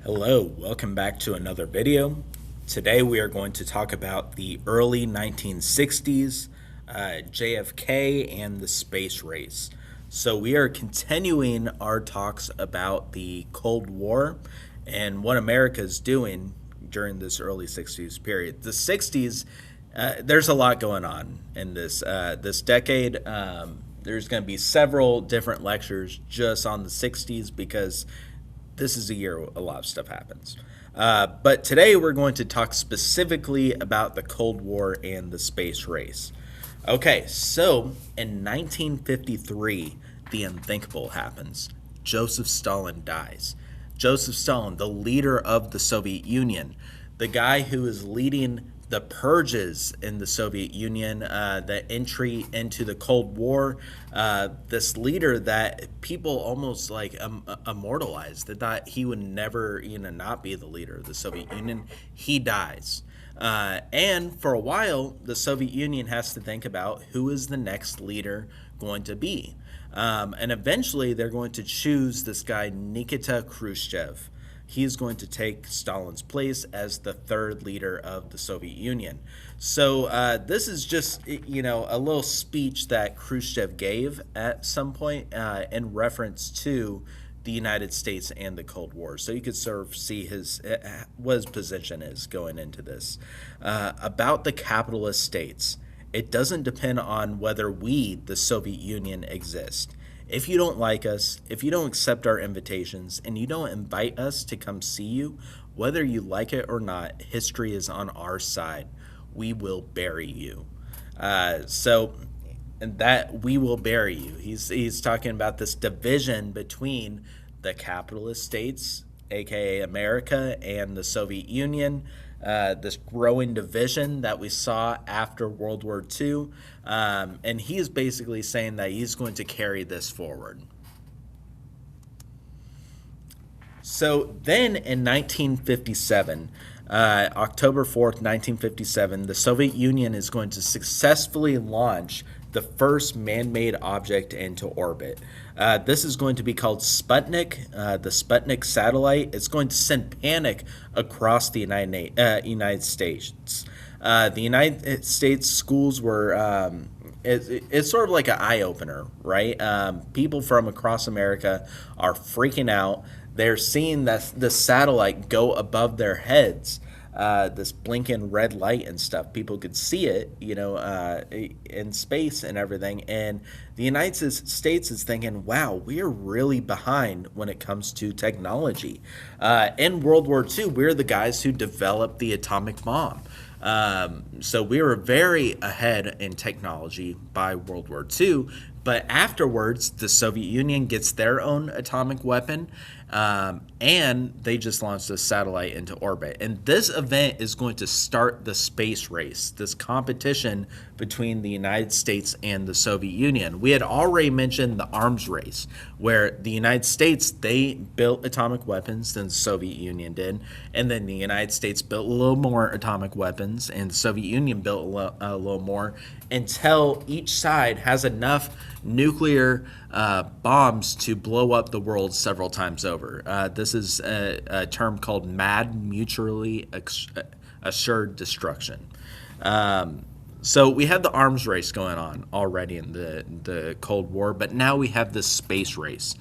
Hello, welcome back to another video. Today we are going to talk about the early 1960s, JFK, and the space race. So we are continuing our talks about the Cold War and what America is doing during this early 60s period. The 60s, there's a lot going on in this decade. There's going to be several different lectures just on the 60s because this is a year a lot of stuff happens. But today we're going to talk specifically about the Cold War and the space race. Okay, so in 1953, the unthinkable happens. Joseph Stalin dies. Joseph Stalin, the leader of the Soviet Union, the guy who is leading the purges in the Soviet Union, the entry into the Cold War, this leader that people almost like immortalized. They thought he would never, not be the leader of the Soviet Union. He dies. And for a while, the Soviet Union has to think about who is the next leader going to be. And eventually, they're going to choose this guy, Nikita Khrushchev. He's going to take Stalin's place as the third leader of the Soviet Union. So this is just, a little speech that Khrushchev gave at some point in reference to the United States and the Cold War. So you could sort of see what his position is going into this. About the capitalist states, it doesn't depend on whether we, the Soviet Union, exist. If you don't like us, if you don't accept our invitations, and you don't invite us to come see you, whether you like it or not, history is on our side. We will bury you. And that we will bury you. He's talking about this division between the capitalist states, aka America, and the Soviet Union. This growing division that we saw after World War II. And he's basically saying that he's going to carry this forward. So then in 1957, October 4th, 1957, the Soviet Union is going to successfully launch the first man-made object into orbit. This is going to be called Sputnik, the Sputnik satellite. It's going to send panic across the United States. The United States schools were, it's sort of like an eye-opener, right? People from across America are freaking out. They're seeing that the satellite go above their heads. This blinking red light and stuff. People could see it, in space and everything. And the United States is thinking, wow, we are really behind when it comes to technology. In World War II, we're the guys who developed the atomic bomb. So we were very ahead in technology by World War II. But afterwards, the Soviet Union gets their own atomic weapon, and they just launched a satellite into orbit. And this event is going to start the space race, this competition between the United States and the Soviet Union. We had already mentioned the arms race, where the United States, they built atomic weapons than the Soviet Union did, and then the United States built a little more atomic weapons, and the Soviet Union built a little more, until each side has enough nuclear bombs to blow up the world several times over. This is a term called MAD, mutually assured destruction. So we had the arms race going on already in the Cold War, but now we have this space race.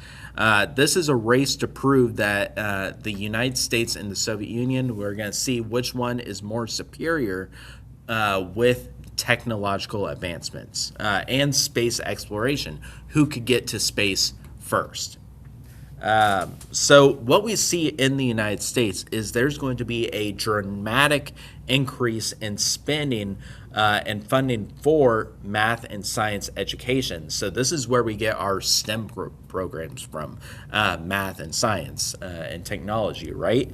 This is a race to prove that the United States and the Soviet Union, we're going to see which one is more superior with technological advancements and space exploration. Who could get to space first? So what we see in the United States is there's going to be a dramatic increase in spending and funding for math and science education. So this is where we get our STEM programs from, math and science and technology, right?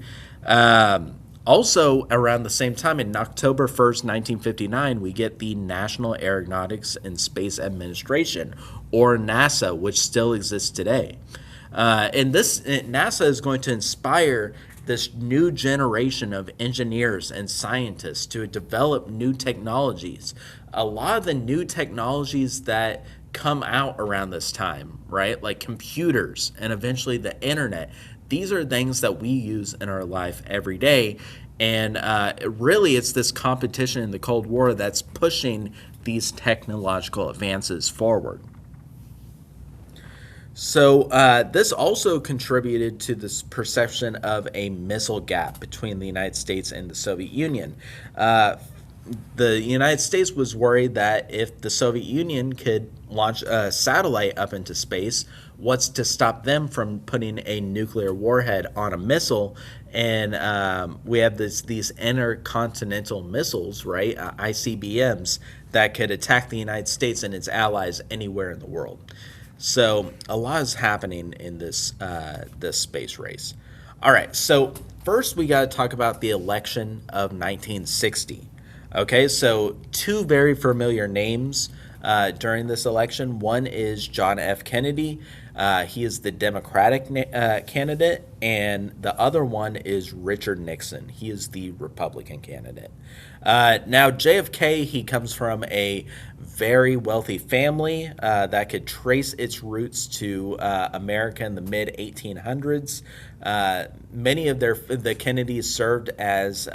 Also, around the same time, in October 1st, 1959, we get the National Aeronautics and Space Administration, or NASA, which still exists today. And NASA is going to inspire this new generation of engineers and scientists to develop new technologies. A lot of the new technologies that come out around this time, right? Like computers and eventually the internet. these are things that we use in our life every day. And really, it's this competition in the Cold War that's pushing these technological advances forward. So this also contributed to this perception of a missile gap between the United States and the Soviet Union. Uh, the United States was worried that if the Soviet Union could launch a satellite up into space, what's to stop them from putting a nuclear warhead on a missile? And we have these intercontinental missiles, right, ICBMs, that could attack the United States and its allies anywhere in the world. So a lot is happening in this space race. All right, so first we got to talk about the election of 1960. Okay, so two very familiar names during this election. One is John F. Kennedy. He is the Democratic candidate, and the other one is Richard Nixon. He is the Republican candidate. Now, JFK, he comes from a very wealthy family that could trace its roots to America in the mid 1800s. Many of the Kennedys served as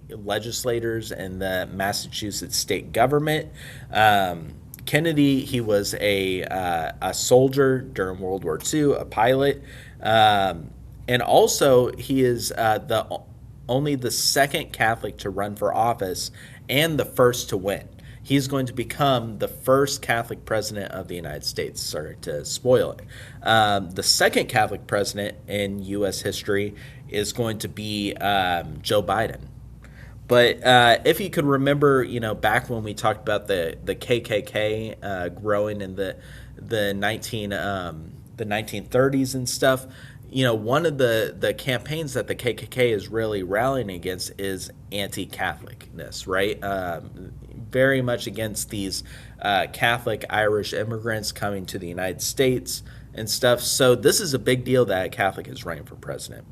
legislators in the Massachusetts state government. Kennedy, he was a soldier during World War II, a pilot, and also he is only the second Catholic to run for office and the first to win. He's going to become the first Catholic president of the United States. Sorry to spoil it. The second Catholic president in U.S. history is going to be Joe Biden. But if you could remember, back when we talked about the KKK growing in the 1930s and stuff, one of the campaigns that the KKK is really rallying against is anti-Catholicness, right? Very much against these Catholic Irish immigrants coming to the United States and stuff. So this is a big deal that a Catholic is running for president.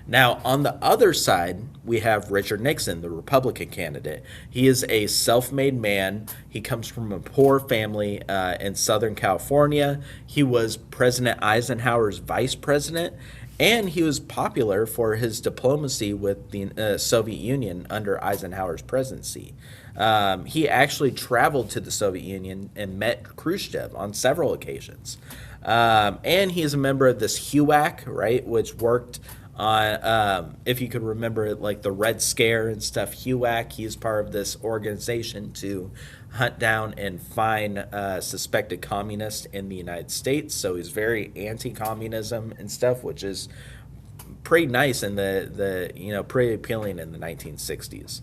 Now, on the other side, we have Richard Nixon, the Republican candidate. He is a self-made man. He comes from a poor family in Southern California. He was President Eisenhower's vice president, and he was popular for his diplomacy with the Soviet Union under Eisenhower's presidency. He actually traveled to the Soviet Union and met Khrushchev on several occasions. And he is a member of this HUAC, right, which worked on, if you could remember, like the Red Scare and stuff, HUAC, he's part of this organization to hunt down and find suspected communists in the United States. So he's very anti-communism and stuff, which is pretty nice and pretty appealing in the 1960s.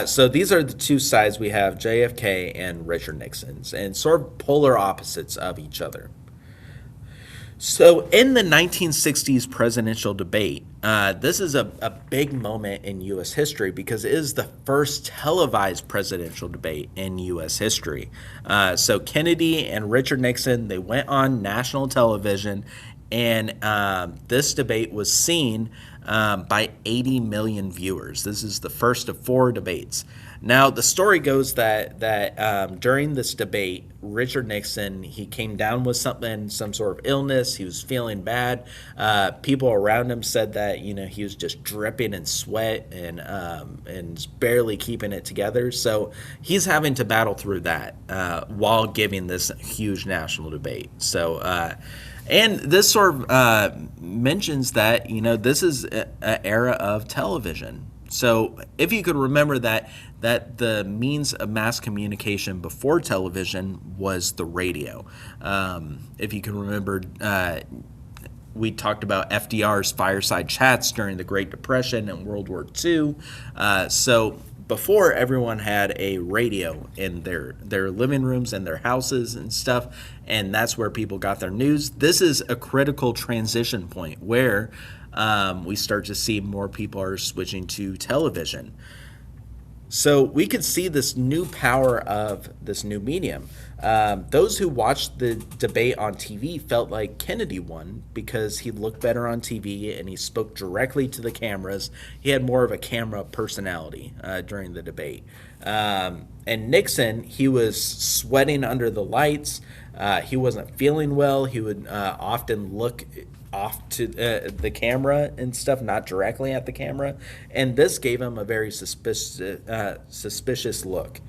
So these are the two sides we have, JFK and Richard Nixon's, and sort of polar opposites of each other. So in the 1960s presidential debate, this is a big moment in U.S. history because it is the first televised presidential debate in U.S. history. So Kennedy and Richard Nixon, they went on national television, and this debate was seen by 80 million viewers. This is the first of 4 debates. Now, the story goes that during this debate, Richard Nixon, he came down with some sort of illness. He was feeling bad. People around him said that he was just dripping in sweat and barely keeping it together. So he's having to battle through that while giving this huge national debate. So. And this sort of mentions that, this is an era of television. So if you could remember that the means of mass communication before television was the radio. If you can remember, we talked about FDR's fireside chats during the Great Depression and World War II. So before, everyone had a radio in their living rooms and their houses and stuff, and that's where people got their news. This is a critical transition point where we start to see more people are switching to television. So we could see this new power of this new medium. Those who watched the debate on TV felt like Kennedy won because he looked better on TV and he spoke directly to the cameras. He had more of a camera personality during the debate. And Nixon, he was sweating under the lights. He wasn't feeling well. He would often look off to the camera and stuff, not directly at the camera, and this gave him a very suspicious look.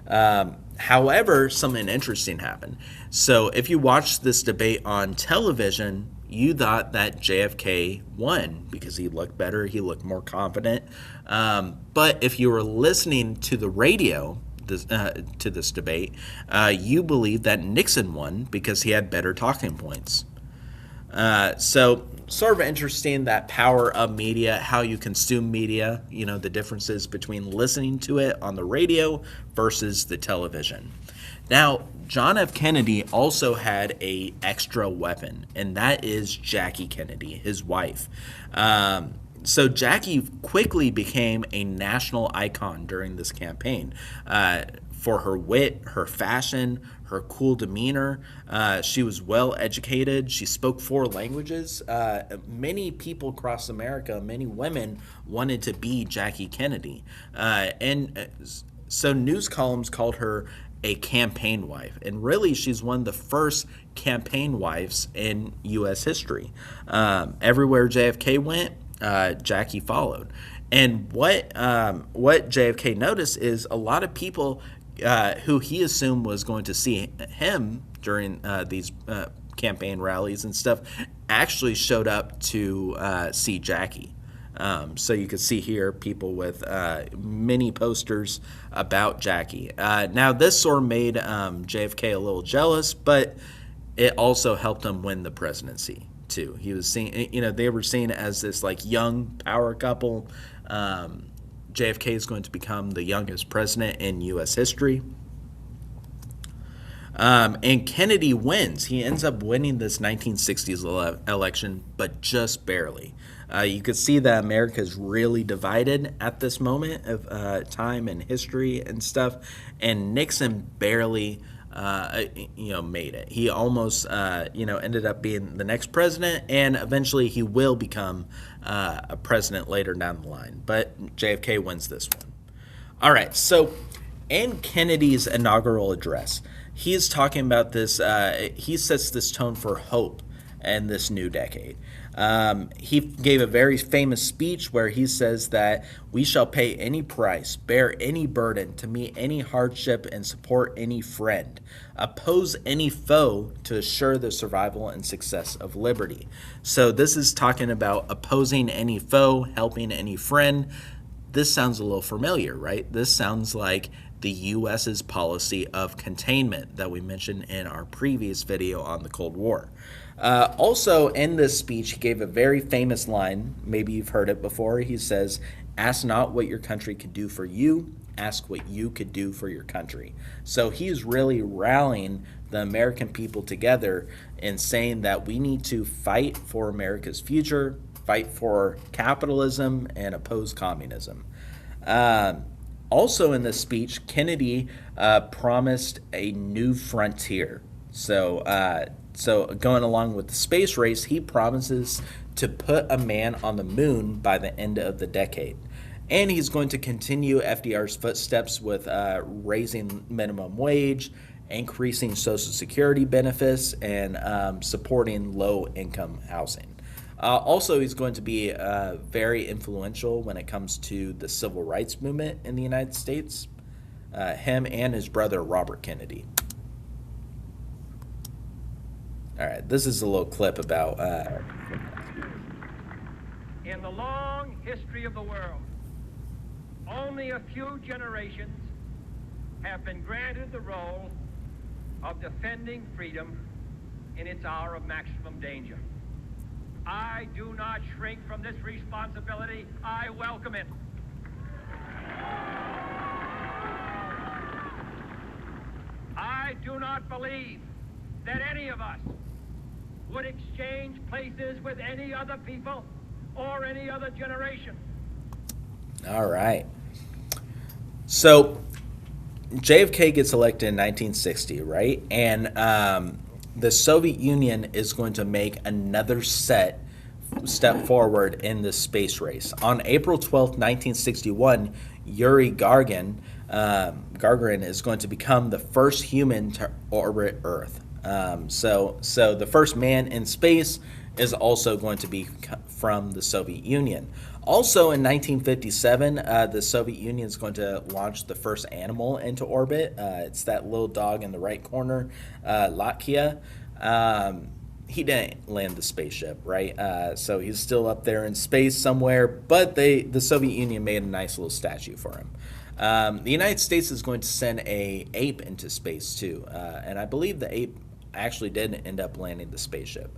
However, something interesting happened. So, if you watched this debate on television, you thought that JFK won because he looked better, he looked more confident. But if you were listening to the radio, to this debate, you believed that Nixon won because he had better talking points. So sort of interesting, that power of media, how you consume media, the differences between listening to it on the radio versus the television. Now, John F. Kennedy also had a extra weapon, and that is Jackie Kennedy, his wife. So Jackie quickly became a national icon during this campaign for her wit, her fashion, her cool demeanor. She was well educated. She spoke 4 languages. Many people across America, many women wanted to be Jackie Kennedy. So news columns called her a campaign wife. And really, she's one of the first campaign wives in U.S. history. Everywhere JFK went, Jackie followed. And what JFK noticed is a lot of people who he assumed was going to see him during these campaign rallies and stuff actually showed up to see Jackie. So you can see here people with many posters about Jackie. Now, this sort of made JFK a little jealous, but it also helped him win the presidency too. He was seen, they were seen as this like young power couple. JFK is going to become the youngest president in U.S. history. And Kennedy wins. He ends up winning this 1960s election, but just barely. You could see that America is really divided at this moment of time and history and stuff, and Nixon barely made it. He almost ended up being the next president, and eventually he will become a president later down the line. But JFK wins this one. All right, so in Kennedy's inaugural address, he's talking about this. He sets this tone for hope in this new decade. He gave a very famous speech where he says that we shall pay any price, bear any burden, to meet any hardship and support any friend, oppose any foe to assure the survival and success of liberty. So this is talking about opposing any foe, helping any friend. This sounds a little familiar, right? This sounds like the U.S.'s policy of containment that we mentioned in our previous video on the Cold War. Also, in this speech, he gave a very famous line. Maybe you've heard it before. He says, "Ask not what your country could do for you, ask what you could do for your country." So he's really rallying the American people together and saying that we need to fight for America's future, fight for capitalism, and oppose communism. Also in this speech, Kennedy promised a new frontier. So going along with the space race, he promises to put a man on the moon by the end of the decade. And he's going to continue FDR's footsteps with raising minimum wage, increasing Social Security benefits, and supporting low-income housing. Also, he's going to be very influential when it comes to the civil rights movement in the United States. Him and his brother, Robert Kennedy. All right, this is a little clip about... In the long history of the world, only a few generations have been granted the role of defending freedom in its hour of maximum danger. I do not shrink from this responsibility. I welcome it. I do not believe that any of us would exchange places with any other people or any other generation. All right. So JFK gets elected in 1960, right? And the Soviet Union is going to make another step forward in the space race. On April 12th, 1961, Yuri Gagarin is going to become the first human to orbit Earth. So the first man in space is also going to be from the Soviet Union. Also in 1957, the Soviet Union is going to launch the first animal into orbit. It's that little dog in the right corner, Latvia. He didn't land the spaceship, right? So he's still up there in space somewhere, but the Soviet Union made a nice little statue for him. The United States is going to send a ape into space too, and I believe the ape actually did end up landing the spaceship.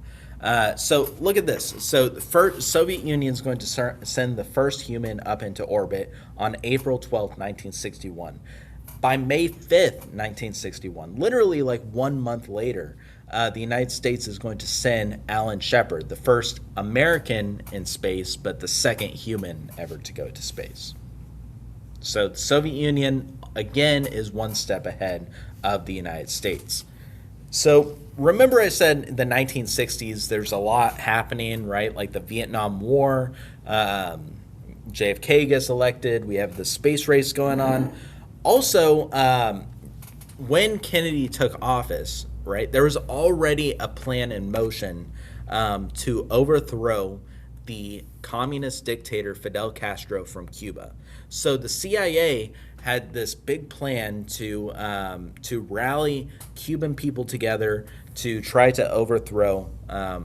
So look at this. So the first Soviet Union is going to send the first human up into orbit on April 12th, 1961. By May 5th, 1961, literally like 1 month later, the United States is going to send Alan Shepard, the first American in space, but the second human ever to go to space. So the Soviet Union, again, is one step ahead of the United States. So remember I said the 1960s, there's a lot happening, right? Like the Vietnam War, JFK gets elected, we have the space race going on. Also, when Kennedy took office, right, there was already a plan in motion to overthrow the communist dictator Fidel Castro from Cuba. So the CIA had this big plan to rally Cuban people together to try to overthrow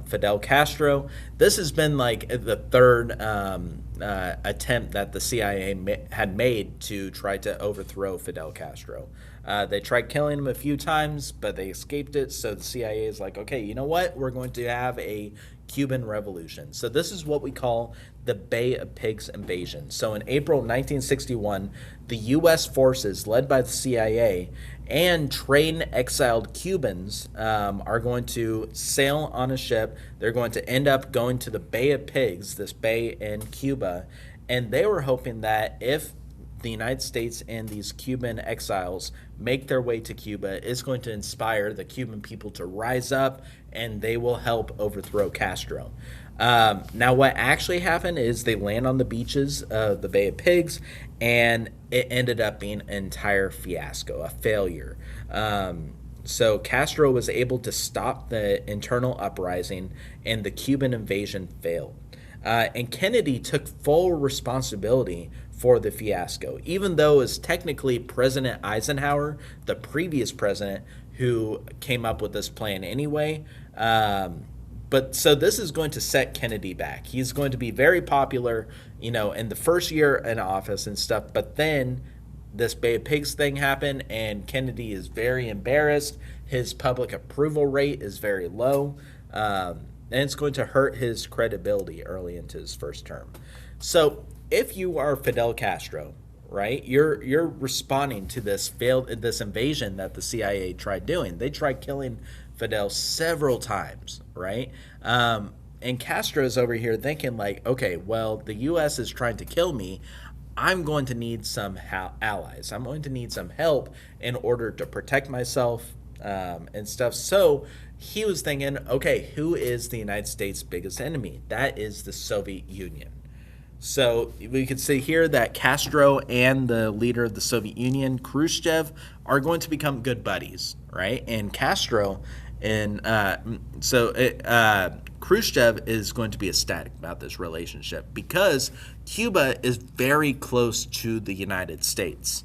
Fidel Castro. This has been like the third attempt that the CIA had made to try to overthrow Fidel Castro. They tried killing him a few times, but they escaped it. So the CIA is like, okay, you know what? We're going to have a Cuban Revolution. So this is what we call the Bay of Pigs invasion. So in April 1961, the U.S. forces led by the CIA and trained exiled Cubans are going to sail on a ship. They're going to end up going to the Bay of Pigs, this bay in Cuba, and they were hoping that if the United States and these Cuban exiles make their way to Cuba, is going to inspire the Cuban people to rise up and they will help overthrow Castro. Now, what actually happened is they land on the beaches of the Bay of Pigs, and it ended up being an entire fiasco, a failure. So Castro was able to stop the internal uprising, and the Cuban invasion failed. And Kennedy took full responsibility for the fiasco, even though it was technically President Eisenhower, the previous president, who came up with this plan anyway. But so this is going to set Kennedy back. He's going to be very popular, in the first year in office and stuff. But then this Bay of Pigs thing happened, and Kennedy is very embarrassed. His public approval rate is very low. And it's going to hurt his credibility early into his first term. So if you are Fidel Castro, right, you're responding to this invasion that the CIA tried doing. They tried killing Fidel several times, right? And Castro's over here thinking like, okay, well, the U.S. is trying to kill me. I'm going to need some allies. I'm going to need some help in order to protect myself and stuff. So he was thinking, okay, who is the United States' biggest enemy? That is the Soviet Union. So we can see here that Castro and the leader of the Soviet Union, Khrushchev, are going to become good buddies, right? And Castro Khrushchev is going to be ecstatic about this relationship because Cuba is very close to the United States.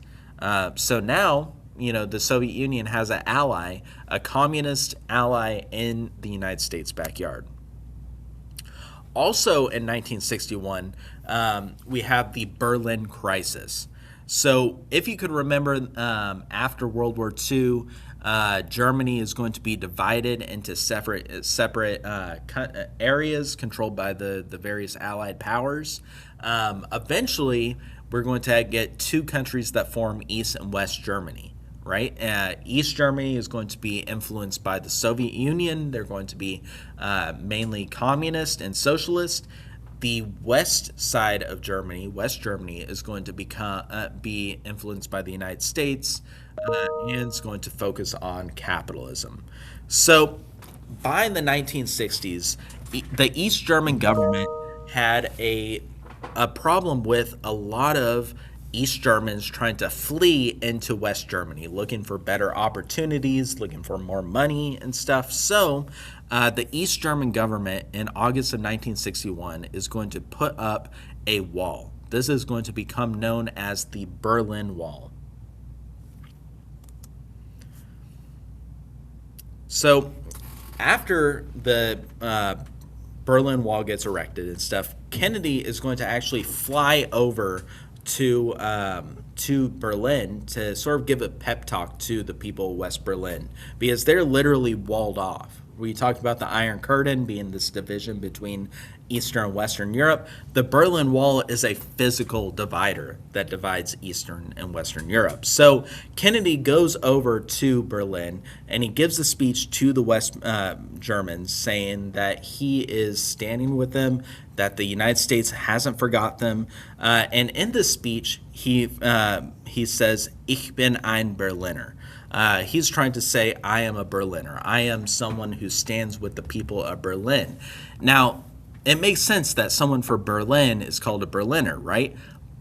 So now, the Soviet Union has an ally, a communist ally in the United States' backyard. Also in 1961, we have the Berlin Crisis. So if you could remember, after World War II, Germany is going to be divided into separate areas controlled by the various Allied powers. Eventually, we're going to get two countries that form East and West Germany. Right? East Germany is going to be influenced by the Soviet Union. They're going to be mainly communist and socialist. The west side of Germany, West Germany, is going to be influenced by the United States and it's going to focus on capitalism. So by the 1960s, the East German government had a problem with a lot of East Germans trying to flee into West Germany, looking for better opportunities, looking for more money and stuff. So, the East German government in August of 1961 is going to put up a wall. This is going to become known as the Berlin Wall. So, after the Berlin Wall gets erected and stuff, Kennedy is going to actually fly over to Berlin to sort of give a pep talk to the people of West Berlin, because they're literally walled off. We talked about the Iron Curtain being this division between Eastern and Western Europe. The Berlin Wall is a physical divider that divides Eastern and Western Europe. So Kennedy goes over to Berlin and he gives a speech to the West Germans saying that he is standing with them, that the United States hasn't forgot them. And in this speech, he says, "Ich bin ein Berliner." He's trying to say, I am a Berliner. I am someone who stands with the people of Berlin. Now, it makes sense that someone for Berlin is called a Berliner, right?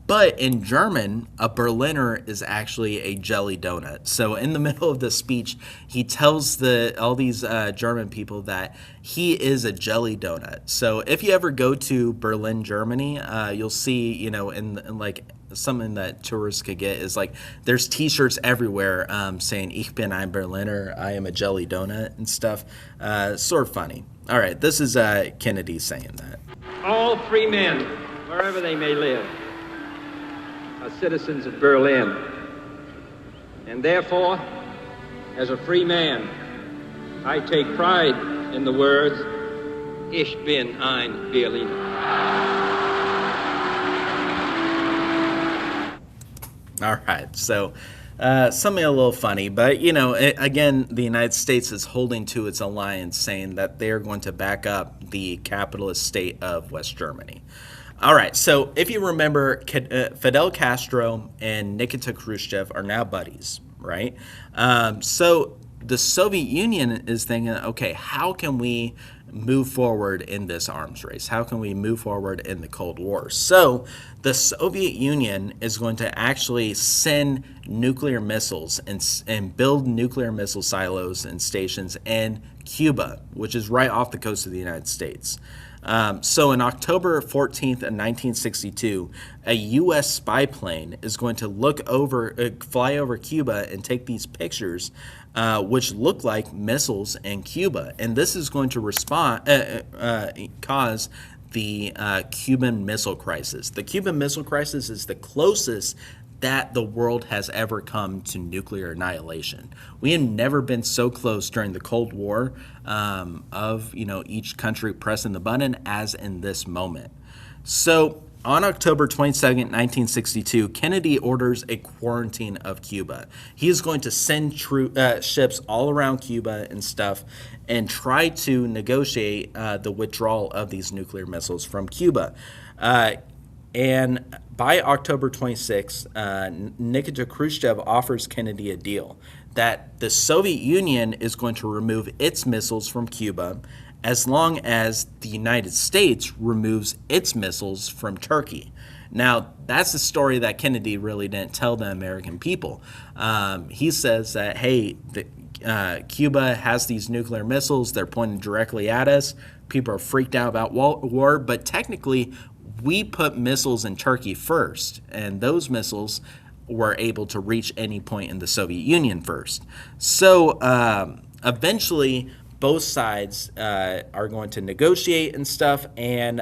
But in German, a Berliner is actually a jelly donut. So in the middle of the speech, he tells all these German people that he is a jelly donut. So if you ever go to Berlin, Germany, you'll see, in like something that tourists could get is like there's T-shirts everywhere saying "Ich bin ein Berliner," I am a jelly donut and stuff. Sort of funny. All right, this is Kennedy saying that. All free men, wherever they may live, are citizens of Berlin. And therefore, as a free man, I take pride in the words, "Ich bin ein Berliner." All right, so something a little funny, but again, the United States is holding to its alliance, saying that they're going to back up the capitalist state of West Germany. All right, so if you remember, Fidel Castro and Nikita Khrushchev are now buddies, right? So the Soviet Union is thinking, okay, how can we move forward in this arms race? How can we move forward in the Cold War? So the Soviet Union is going to actually send nuclear missiles and build nuclear missile silos and stations in Cuba, which is right off the coast of the United States. So on October 14th of 1962, a U.S. spy plane is going to fly over Cuba and take these pictures, which look like missiles in Cuba. And this is going to cause the Cuban Missile Crisis. The Cuban Missile Crisis is the closest that the world has ever come to nuclear annihilation. We have never been so close during the Cold War of each country pressing the button as in this moment. So on October 22nd, 1962, Kennedy orders a quarantine of Cuba. He is going to send ships all around Cuba and stuff and try to negotiate the withdrawal of these nuclear missiles from Cuba. And by October 26, Nikita Khrushchev offers Kennedy a deal that the Soviet Union is going to remove its missiles from Cuba as long as the United States removes its missiles from Turkey. Now, that's a story that Kennedy really didn't tell the American people. He says that, hey, Cuba has these nuclear missiles. They're pointed directly at us. People are freaked out about war, but technically, we put missiles in Turkey first, and those missiles were able to reach any point in the Soviet Union first. So eventually, both sides are going to negotiate and stuff, and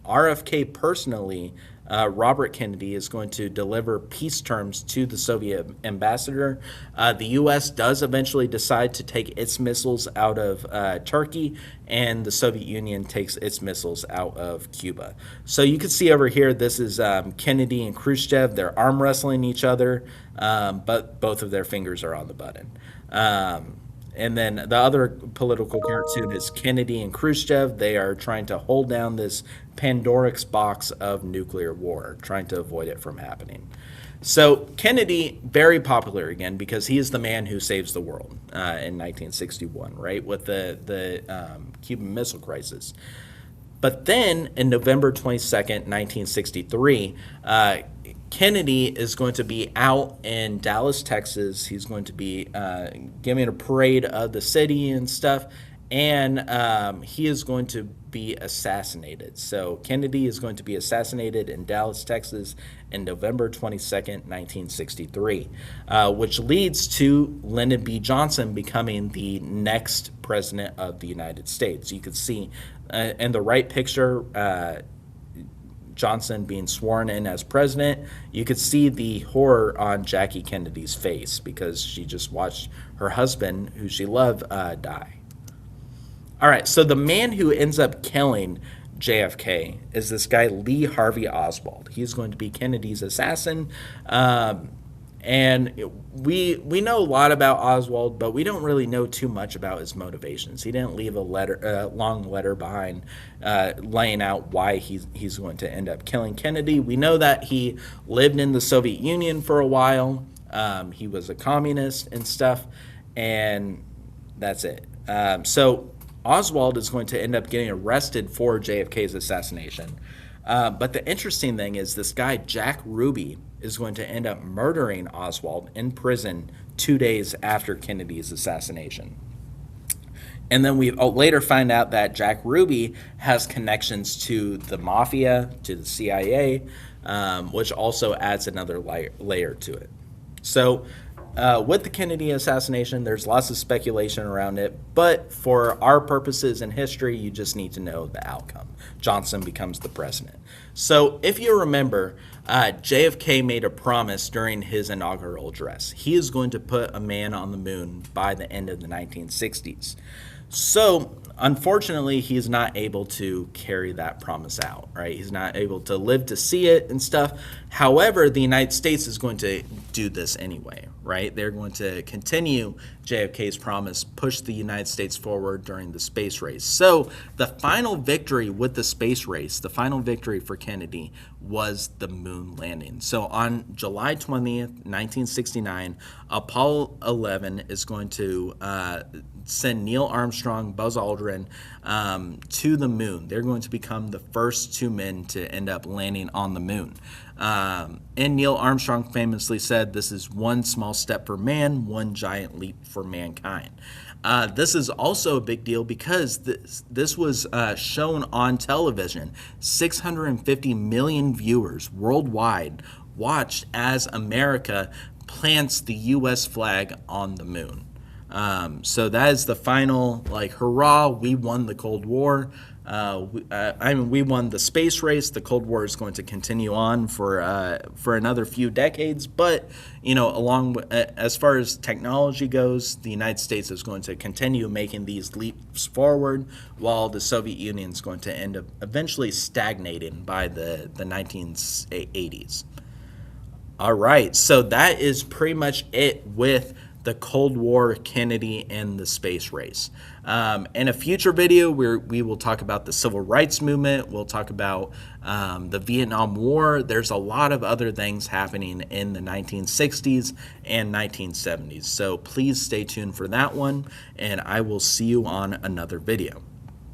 RFK personally, Robert Kennedy, is going to deliver peace terms to the Soviet ambassador. The U.S. does eventually decide to take its missiles out of Turkey, and the Soviet Union takes its missiles out of Cuba. So you can see over here, this is Kennedy and Khrushchev. They're arm wrestling each other, but both of their fingers are on the button. And then the other political cartoon is Kennedy and Khrushchev. They are trying to hold down this Pandora's box of nuclear war, trying to avoid it from happening. So Kennedy, very popular again, because he is the man who saves the world in 1961, right, with the Cuban Missile Crisis. But then, in November 22nd, 1963, Kennedy is going to be out in Dallas, Texas. He's going to be giving a parade of the city and stuff, and he is going to be assassinated. So Kennedy is going to be assassinated in Dallas, Texas, in November 22nd, 1963, which leads to Lyndon B. Johnson becoming the next president of the United States. You can see in the right picture, Johnson being sworn in as president. You could see the horror on Jackie Kennedy's face because she just watched her husband, who she loved, die. All right, so the man who ends up killing JFK is this guy, Lee Harvey Oswald. He's going to be Kennedy's assassin. And we know a lot about Oswald, but we don't really know too much about his motivations. He didn't leave a long letter behind laying out why he's going to end up killing Kennedy. We know that he lived in the Soviet Union for a while. He was a communist and stuff, and that's it. So Oswald is going to end up getting arrested for JFK's assassination. But the interesting thing is this guy, Jack Ruby, is going to end up murdering Oswald in prison 2 days after Kennedy's assassination. And then we later find out that Jack Ruby has connections to the mafia, to the CIA, which also adds another layer to it. So with the Kennedy assassination, there's lots of speculation around it, but for our purposes in history, you just need to know the outcome. Johnson becomes the president. So if you remember, JFK made a promise during his inaugural address. He is going to put a man on the moon by the end of the 1960s. So unfortunately, he's not able to carry that promise out, right? He's not able to live to see it and stuff. However, the United States is going to do this anyway, right? They're going to continue JFK's promise, push the United States forward during the space race. So the final victory with the space race, the final victory for Kennedy, was the moon landing. So on July 20th, 1969, Apollo 11 is going to send Neil Armstrong, Buzz Aldrin to the moon. They're going to become the first two men to end up landing on the moon. And Neil Armstrong famously said, "This is one small step for man, one giant leap for mankind." This is also a big deal because this was shown on television. 650 million viewers worldwide watched as America plants the U.S. flag on the moon. So that is the final, like, hurrah, we won the Cold War. We won the space race. The Cold War is going to continue on for another few decades. But, as far as technology goes, the United States is going to continue making these leaps forward, while the Soviet Union is going to end up eventually stagnating by the 1980s. All right, so that is pretty much it with the Cold War, Kennedy, and the space race. In a future video, we will talk about the Civil Rights Movement. We'll talk about the Vietnam War. There's a lot of other things happening in the 1960s and 1970s. So please stay tuned for that one, and I will see you on another video.